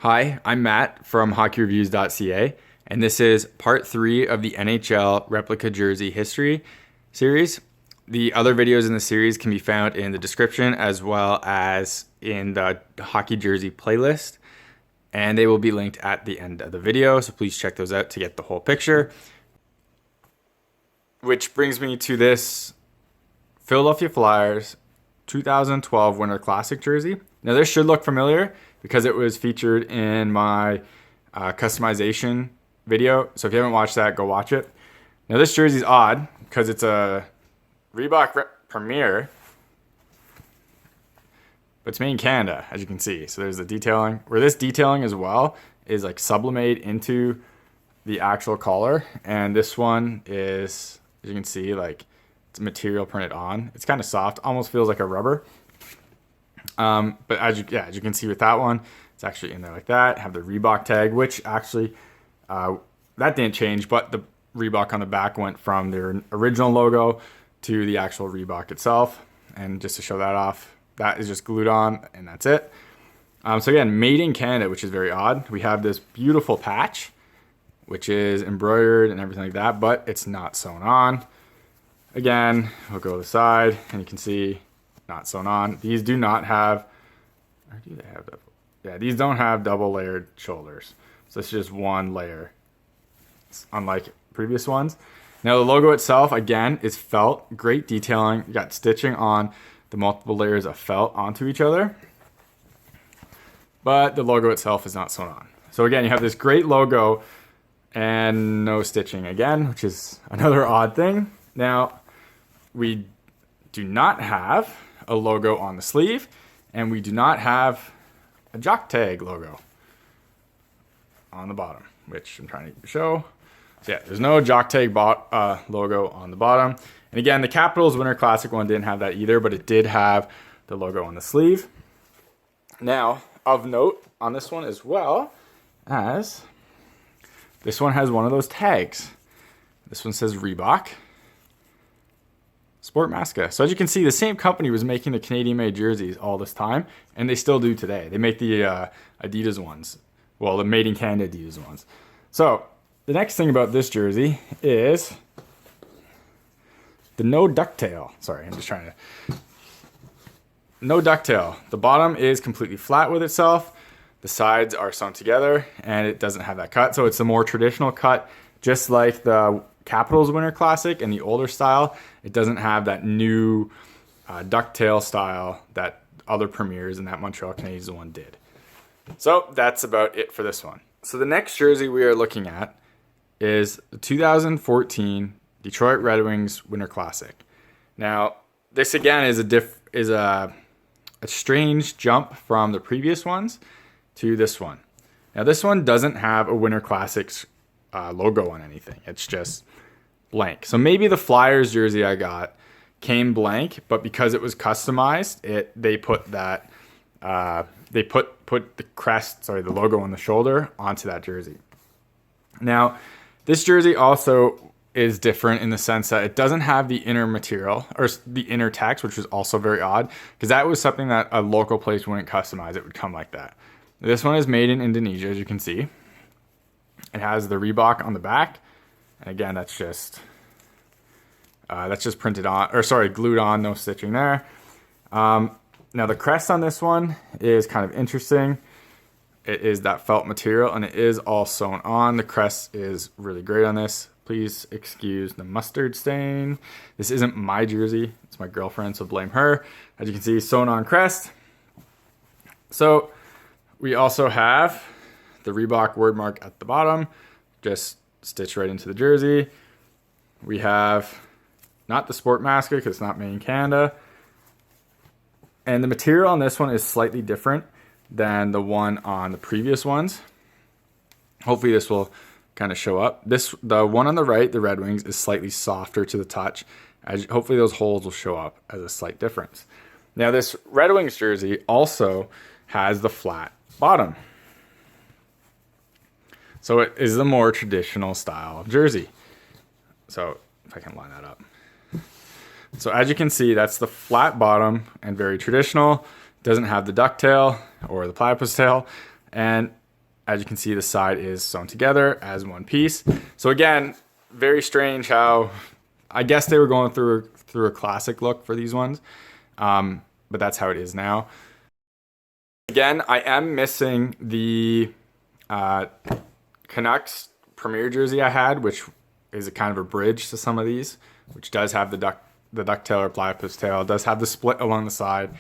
Hi, I'm Matt from HockeyReviews.ca, and this is part 3 of the NHL Replica Jersey History series. The other videos in the series can be found in the description as well as in the Hockey Jersey playlist, and they will be linked at the end of the video, so please check those out to get the whole picture. Which brings me to this Philadelphia Flyers 2012 Winter Classic jersey. Now this should look familiar because it was featured in my customization video. So if you haven't watched that, go watch it. Now this jersey's odd because it's a Reebok Premier, but it's made in Canada, as you can see. So there's the detailing, where this detailing as well is like sublimated into the actual collar. And this one is, as you can see, like it's material printed on. It's kind of soft, almost feels like a rubber. But as you can see with that one, it's actually in there like that. Have the Reebok tag, which actually that didn't change, but the Reebok on the back went from their original logo to the actual Reebok itself. And just to show that off, that is just glued on, and that's it. So again, made in Canada, which is very odd. We have this beautiful patch, which is embroidered and everything like that, but it's not sewn on. Again, we'll go to the side, and you can see not sewn on. These do not have, or do they have double? Yeah, these don't have double layered shoulders. So it's just one layer, unlike previous ones. Now the logo itself, again, is felt. Great detailing. You got stitching on the multiple layers of felt onto each other. But the logo itself is not sewn on. So again, you have this great logo and no stitching again, which is another odd thing. Now, we do not have a logo on the sleeve, and we do not have a jock tag logo on the bottom, which I'm trying to show. So yeah, there's no jock tag logo on the bottom. And again, the Capitals Winter Classic one didn't have that either, but it did have the logo on the sleeve. Now, of note on this one as well, as this one has one of those tags. This one says Reebok Sportmaska. So as you can see, the same company was making the Canadian-made jerseys all this time, and they still do today. They make the Adidas ones. Well, the made in Canada Adidas ones. So the next thing about this jersey is the no ducktail. Sorry, I'm just trying to. No ducktail. The bottom is completely flat with itself. The sides are sewn together, and it doesn't have that cut. So it's a more traditional cut, just like the Capitals Winter Classic and the older style. It doesn't have that new ducktail style that other premieres and that Montreal Canadiens one did. So that's about it for this one. So the next jersey we are looking at is the 2014 Detroit Red Wings Winter Classic. Now, this again is a strange jump from the previous ones to this one. Now, this one doesn't have a Winter Classics logo on anything. It's just blank. So maybe the Flyers jersey I got came blank, but because it was customized, they put that they put the crest, the logo on the shoulder onto that jersey. Now, this jersey also is different in the sense that it doesn't have the inner material or the inner text, which was also very odd because that was something that a local place wouldn't customize. It would come like that. This one is made in Indonesia, as you can see. It has the Reebok on the back, and again, that's just printed on, glued on, no stitching there. Now the crest on this one is kind of interesting. It is that felt material, and it is all sewn on. The crest is really great on this. Please excuse the mustard stain. This isn't my jersey; it's my girlfriend, so blame her. As you can see, sewn on crest. So we also have the Reebok word mark at the bottom, just stitched right into the jersey. We have not the Sportmaska because it's not made in Canada. And the material on this one is slightly different than the one on the previous ones. Hopefully this will kind of show up. The one on the right, the Red Wings, is slightly softer to the touch. Hopefully those holes will show up as a slight difference. Now this Red Wings jersey also has the flat bottom. So it is the more traditional style of jersey. So if I can line that up. So as you can see, that's the flat bottom and very traditional. Doesn't have the ducktail or the platypus tail. And as you can see, the side is sewn together as one piece. So again, very strange how, I guess they were going through a classic look for these ones, but that's how it is now. Again, I am missing the Canucks Premier jersey I had, which is a kind of a bridge to some of these, which does have the ducktail or platypus tail. It does have the split along the side,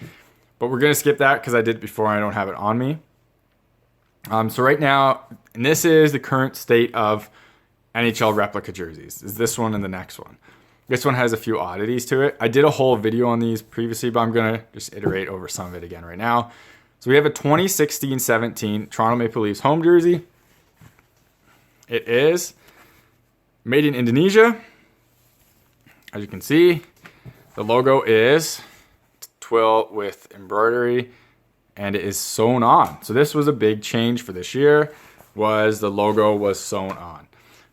but we're gonna skip that because I did it before and I don't have it on me. So right now, and this is the current state of NHL Replica jerseys, is this one and the next one. This one has a few oddities to it. I did a whole video on these previously, but I'm gonna just iterate over some of it again right now. So we have a 2016-17 Toronto Maple Leafs home jersey. It is made in Indonesia. As you can see, the logo is twill with embroidery, and it is sewn on. So this was a big change for this year, was the logo was sewn on.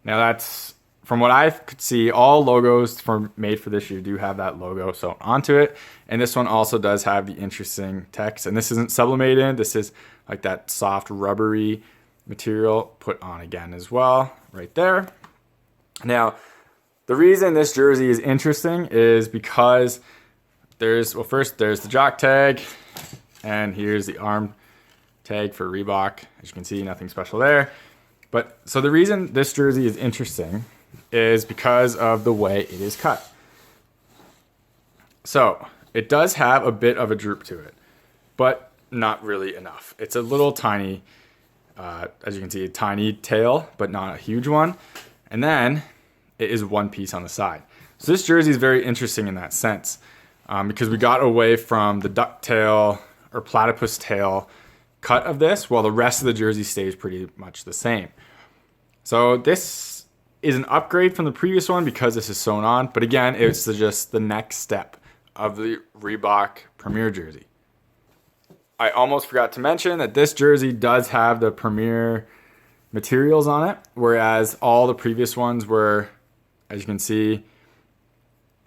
Now that's, from what I could see, all logos made for this year do have that logo sewn onto it. And this one also does have the interesting text. And this isn't sublimated. This is like that soft rubbery material put on again as well, right there. Now, the reason this jersey is interesting is because first there's the jock tag, and here's the arm tag for Reebok. As you can see, nothing special there. But so the reason this jersey is interesting is because of the way it is cut. So it does have a bit of a droop to it, but not really enough. It's a little tiny, as you can see, a tiny tail, but not a huge one. And then it is one piece on the side. So this jersey is very interesting in that sense, because we got away from the ducktail or platypus tail cut of this, while the rest of the jersey stays pretty much the same. So this is an upgrade from the previous one because this is sewn on, but again, it's just the next step of the Reebok Premier jersey. I almost forgot to mention that this jersey does have the Premier materials on it, whereas all the previous ones were, as you can see,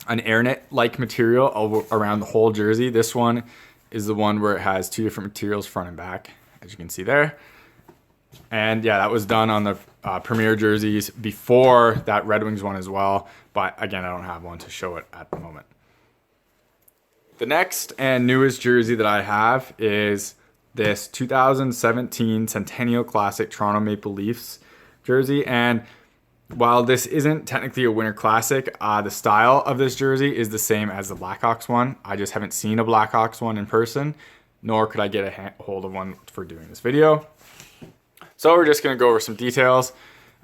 an airnet-like material around the whole jersey. This one is the one where it has two different materials, front and back, as you can see there. And yeah, that was done on the Premier jerseys before that Red Wings one as well. But again, I don't have one to show it at the moment. The next and newest jersey that I have is this 2017 Centennial Classic Toronto Maple Leafs jersey. And while this isn't technically a Winter Classic, the style of this jersey is the same as the Blackhawks one. I just haven't seen a Blackhawks one in person, nor could I get a hold of one for doing this video. So we're just going to go over some details.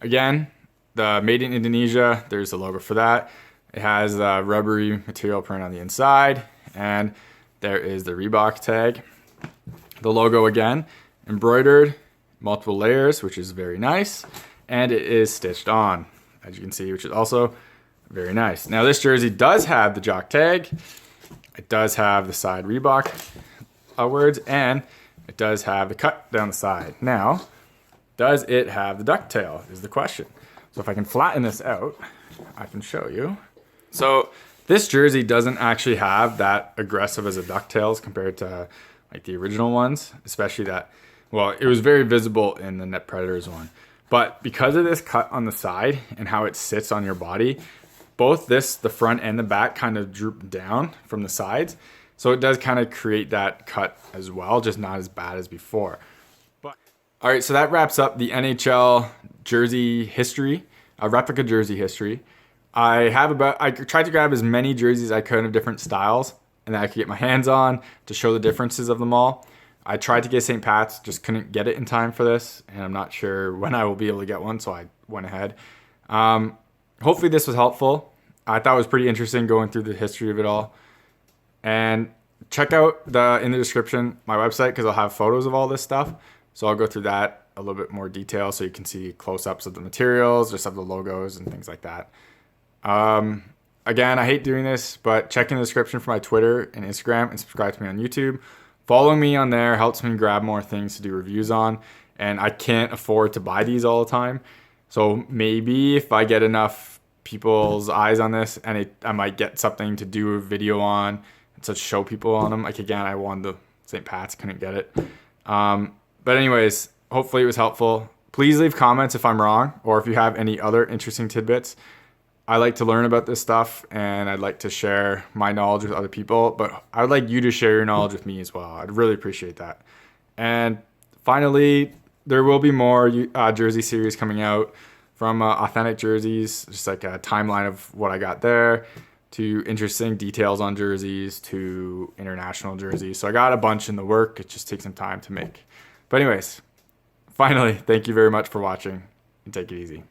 Again, the made in Indonesia, there's the logo for that. It has the rubbery material print on the inside, and there is the Reebok tag. The logo again, embroidered, multiple layers, which is very nice. And it is stitched on, as you can see, which is also very nice. Now this jersey does have the jock tag. It does have the side Reebok words, and it does have the cut down the side. Now, does it have the ducktail is the question. So if I can flatten this out, I can show you. So this jersey doesn't actually have that aggressive as a ducktails compared to like the original ones, especially that, well, it was very visible in the Net Predators one. But because of this cut on the side and how it sits on your body, both the front and the back kind of droop down from the sides. So it does kind of create that cut as well, just not as bad as before. All right, so that wraps up the NHL jersey history, replica jersey history. I tried to grab as many jerseys as I could of different styles and that I could get my hands on to show the differences of them all. I tried to get St. Pat's, just couldn't get it in time for this, and I'm not sure when I will be able to get one, so I went ahead. Hopefully this was helpful. I thought it was pretty interesting going through the history of it all. And check out in the description my website, because I'll have photos of all this stuff. So I'll go through that a little bit more detail so you can see close-ups of the materials, just of the logos and things like that. Again, I hate doing this, but check in the description for my Twitter and Instagram, and subscribe to me on YouTube. Following me on there helps me grab more things to do reviews on, and I can't afford to buy these all the time. So maybe if I get enough people's eyes on this, and I might get something to do a video on and to show people on them. Like again, I won the St. Pat's, couldn't get it. But anyways, hopefully it was helpful. Please leave comments if I'm wrong, or if you have any other interesting tidbits. I like to learn about this stuff, and I'd like to share my knowledge with other people, but I would like you to share your knowledge with me as well. I'd really appreciate that. And finally, there will be more jersey series coming out, from authentic jerseys, just like a timeline of what I got there, to interesting details on jerseys, to international jerseys. So I got a bunch in the work. It just takes some time to make. But anyways, finally, thank you very much for watching, and take it easy.